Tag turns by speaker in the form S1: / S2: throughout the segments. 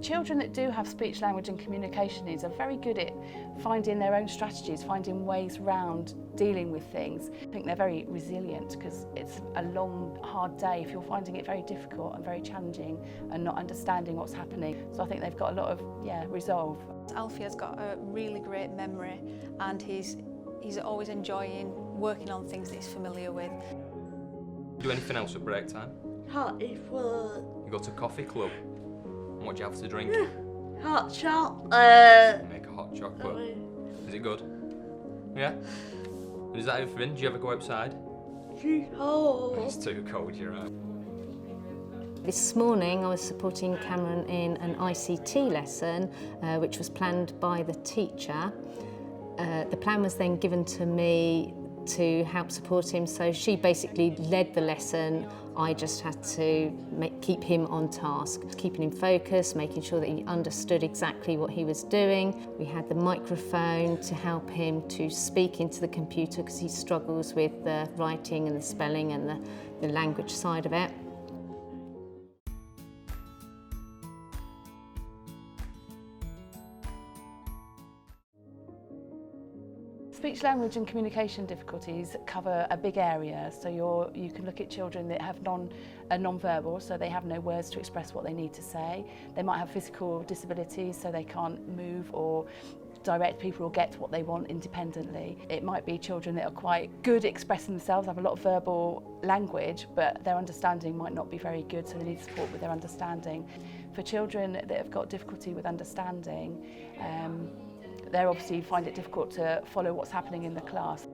S1: Children that do have speech, language and communication needs are very good at finding their own strategies, finding ways around dealing with things. I think they're very resilient because it's a long, hard day if you're finding it very difficult and very challenging and not understanding what's happening. So I think they've got a lot of resolve.
S2: Alfie has got a really great memory and he's always enjoying working on things that he's familiar with.
S3: Do anything else at break time?
S4: Hot food.
S3: You go to coffee club? And what do you have to drink?
S4: Hot chocolate.
S3: Make a hot chocolate. Is it good? Yeah? And is that everything? Do you ever go outside?
S4: Too cold.
S3: It's too cold, you're right.
S5: This morning I was supporting Cameron in an ICT lesson which was planned by the teacher. The plan was then given to me to help support him, so she basically led the lesson. I just had to keep him on task, keeping him focused, making sure that he understood exactly what he was doing. We had the microphone to help him to speak into the computer because he struggles with the writing and the spelling and the language side of it.
S1: Speech, language and communication difficulties cover a big area, so you can look at children that have non-verbal, so they have no words to express what they need to say. They might have physical disabilities, so they can't move or direct people or get what they want independently. It might be children that are quite good at expressing themselves, have a lot of verbal language, but their understanding might not be very good, so they need support with their understanding. For children that have got difficulty with understanding, they obviously find it difficult to follow what's happening in the class.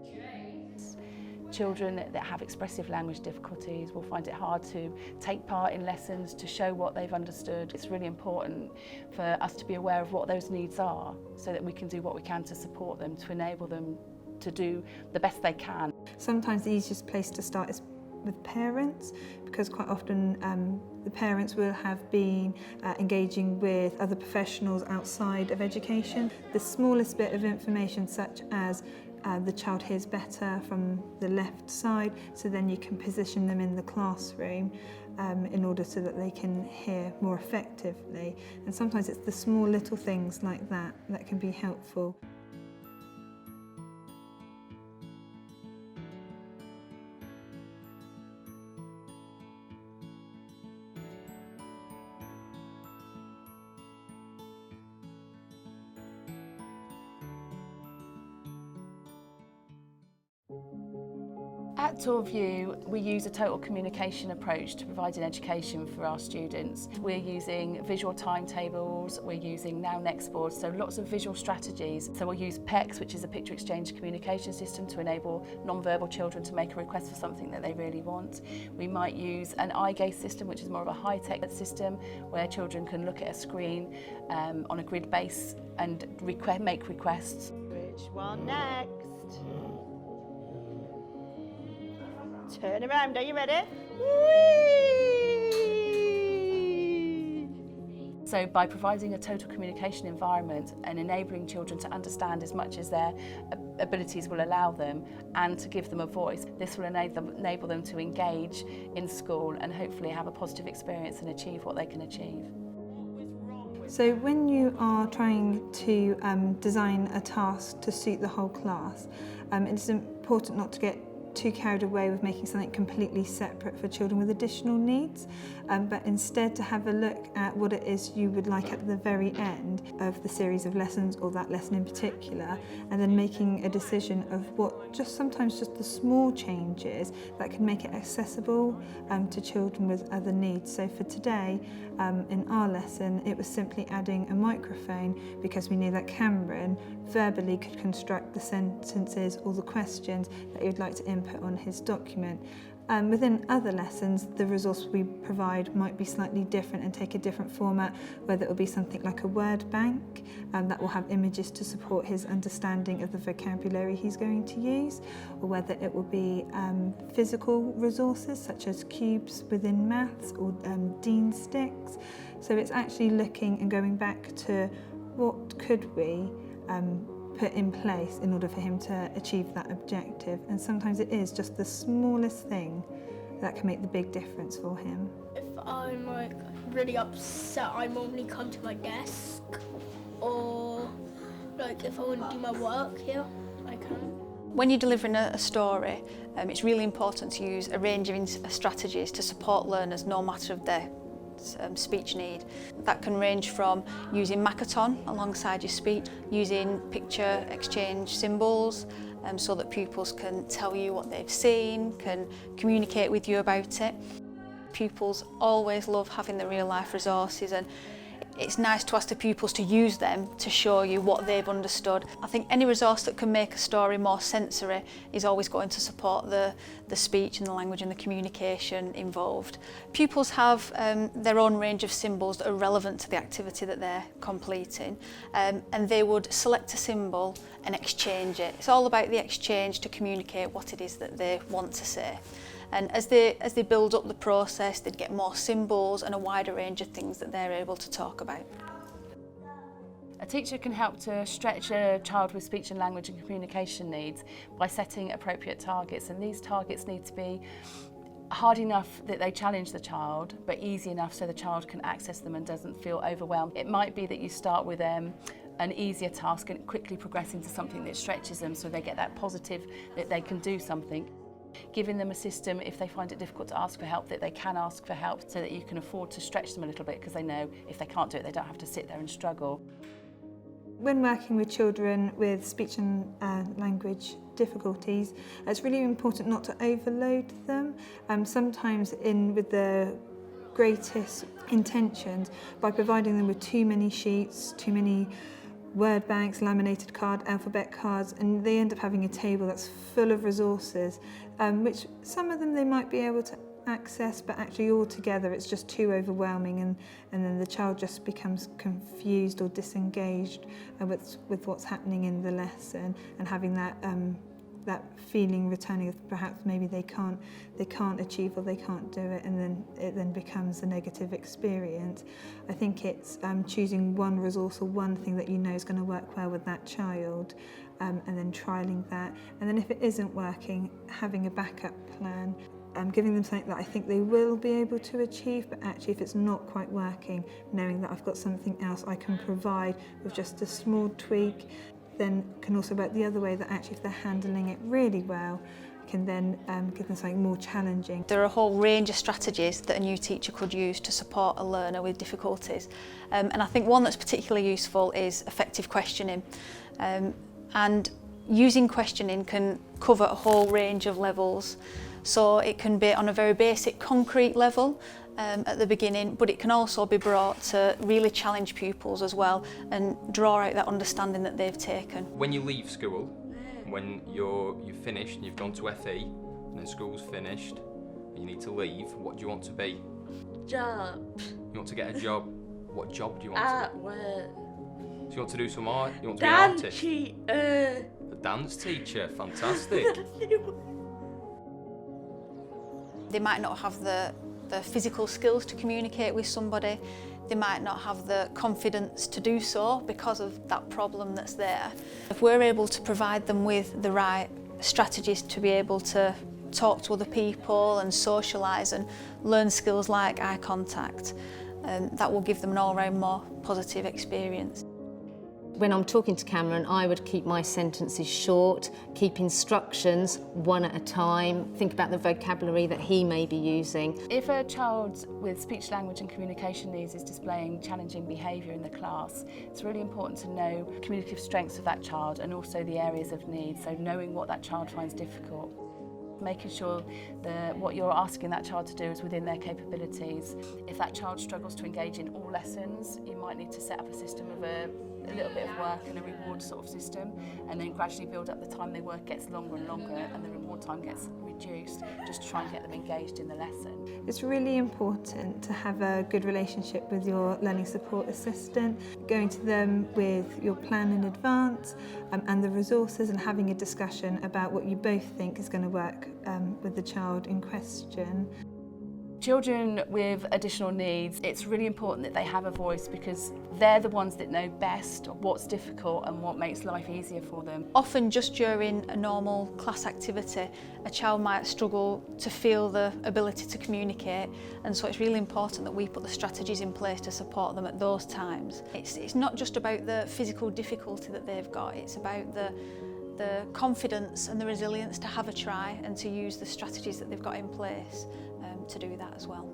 S1: Children that have expressive language difficulties will find it hard to take part in lessons, to show what they've understood. It's really important for us to be aware of what those needs are so that we can do what we can to support them, to enable them to do the best they can.
S6: Sometimes the easiest place to start is with parents, because quite often the parents will have been engaging with other professionals outside of education. The smallest bit of information, such as the child hears better from the left side, so then you can position them in the classroom in order so that they can hear more effectively. And sometimes it's the small little things like that that can be helpful.
S1: At Tourview, we use a total communication approach to providing education for our students. We're using visual timetables, we're using now next boards, so lots of visual strategies. So we'll use PECS, which is a picture exchange communication system, to enable non-verbal children to make a request for something that they really want. We might use an eye gaze system, which is more of a high-tech system, where children can look at a screen on a grid base and make requests.
S4: Which one next? Turn around, are you ready? Whee!
S1: So by providing a total communication environment and enabling children to understand as much as their abilities will allow them and to give them a voice, this will enable them to engage in school and hopefully have a positive experience and achieve what they can achieve.
S6: So when you are trying to design a task to suit the whole class, it's important not to get too carried away with making something completely separate for children with additional needs, but instead to have a look at what it is you would like at the very end of the series of lessons, or that lesson in particular, and then making a decision of what sometimes just the small changes that can make it accessible to children with other needs. So for today, in our lesson, it was simply adding a microphone because we knew that Cameron verbally could construct the sentences or the questions that he would like to input on his document. Within other lessons, the resource we provide might be slightly different and take a different format, whether it will be something like a word bank that will have images to support his understanding of the vocabulary he's going to use, or whether it will be physical resources such as cubes within maths or Dean sticks. So it's actually looking and going back to what could we put in place in order for him to achieve that objective, and sometimes it is just the smallest thing that can make the big difference for him.
S7: If I'm like really upset, I normally come to my desk, or like if I want to do my work here, I can.
S2: When you're delivering a story, it's really important to use a range of strategies to support learners no matter of their speech need. That can range from using Makaton alongside your speech, using picture exchange symbols so that pupils can tell you what they've seen, can communicate with you about it. Pupils always love having the real life resources, and it's nice to ask the pupils to use them to show you what they've understood. I think any resource that can make a story more sensory is always going to support the speech and the language and the communication involved. Pupils have their own range of symbols that are relevant to the activity that they're completing, and they would select a symbol and exchange it. It's all about the exchange to communicate what it is that they want to say. And as they build up the process, they'd get more symbols and a wider range of things that they're able to talk about.
S1: A teacher can help to stretch a child with speech and language and communication needs by setting appropriate targets, and these targets need to be hard enough that they challenge the child, but easy enough so the child can access them and doesn't feel overwhelmed. It might be that you start with an easier task and quickly progress into something that stretches them so they get that positive that they can do something. Giving them a system, if they find it difficult to ask for help, that they can ask for help so that you can afford to stretch them a little bit, because they know if they can't do it, they don't have to sit there and struggle.
S6: When working with children with speech and language difficulties, it's really important not to overload them. Sometimes with the greatest intentions, by providing them with too many sheets, too many word banks, laminated card, alphabet cards, and they end up having a table that's full of resources, which some of them they might be able to access, but actually altogether it's just too overwhelming, and then the child just becomes confused or disengaged with what's happening in the lesson, and having that feeling returning of perhaps maybe they can't achieve or they can't do it, and then it then becomes a negative experience. I think it's choosing one resource or one thing that you know is going to work well with that child, and then trialling that, and then if it isn't working, having a backup plan. Giving them something that I think they will be able to achieve, but actually if it's not quite working, knowing that I've got something else I can provide with just a small tweak. Then can also work the other way, that actually if they're handling it really well, can then give them something more challenging.
S2: There are a whole range of strategies that a new teacher could use to support a learner with difficulties, and I think one that's particularly useful is effective questioning, and using questioning can cover a whole range of levels. So it can be on a very basic concrete level at the beginning, but it can also be brought to really challenge pupils as well and draw out that understanding that they've taken.
S3: When you leave school, when you've finished and you've gone to FE and then school's finished and you need to leave, what do you want to be?
S4: Job.
S3: You want to get a job? What job do you want
S4: At
S3: to
S4: work.
S3: So you want to do some art? You want to
S4: Dance
S3: be an artist?
S4: teacher.
S3: A dance teacher, fantastic.
S2: They might not have the physical skills to communicate with somebody. They might not have the confidence to do so because of that problem that's there. If we're able to provide them with the right strategies to be able to talk to other people and socialise and learn skills like eye contact, that will give them an all-round more positive experience.
S5: When I'm talking to Cameron, I would keep my sentences short, keep instructions one at a time, think about the vocabulary that he may be using.
S1: If a child with speech, language and communication needs is displaying challenging behaviour in the class, it's really important to know communicative strengths of that child and also the areas of need, so knowing what that child finds difficult. Making sure that what you're asking that child to do is within their capabilities. If that child struggles to engage in all lessons, you might need to set up a system of a little bit of work and a reward sort of system, and then gradually build up the time they work gets longer and longer and the reward time gets reduced, just to try and get them engaged in the lesson.
S6: It's really important to have a good relationship with your learning support assistant, going to them with your plan in advance and the resources, and having a discussion about what you both think is going to work with the child in question.
S1: Children with additional needs, it's really important that they have a voice because they're the ones that know best what's difficult and what makes life easier for them.
S2: Often just during a normal class activity, a child might struggle to feel the ability to communicate, and so it's really important that we put the strategies in place to support them at those times. It's not just about the physical difficulty that they've got, it's about the confidence and the resilience to have a try and to use the strategies that they've got in place to do that as well.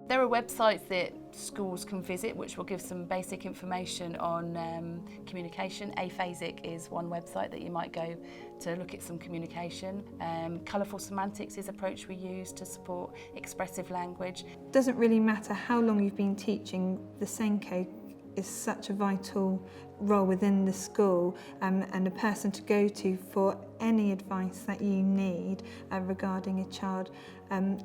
S1: There are websites that schools can visit which will give some basic information on communication. Aphasic is one website that you might go to look at some communication. Colourful semantics is an approach we use to support expressive language.
S6: It doesn't really matter how long you've been teaching, the Senko is such a vital role within the school and a person to go to for any advice that you need regarding a child.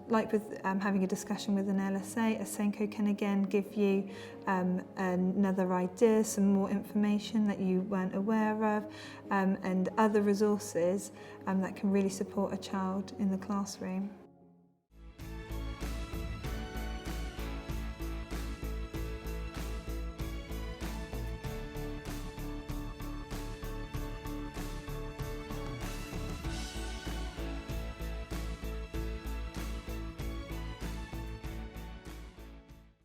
S6: Like with having a discussion with an LSA, a Senko can again give you another idea, some more information that you weren't aware of, and other resources that can really support a child in the classroom.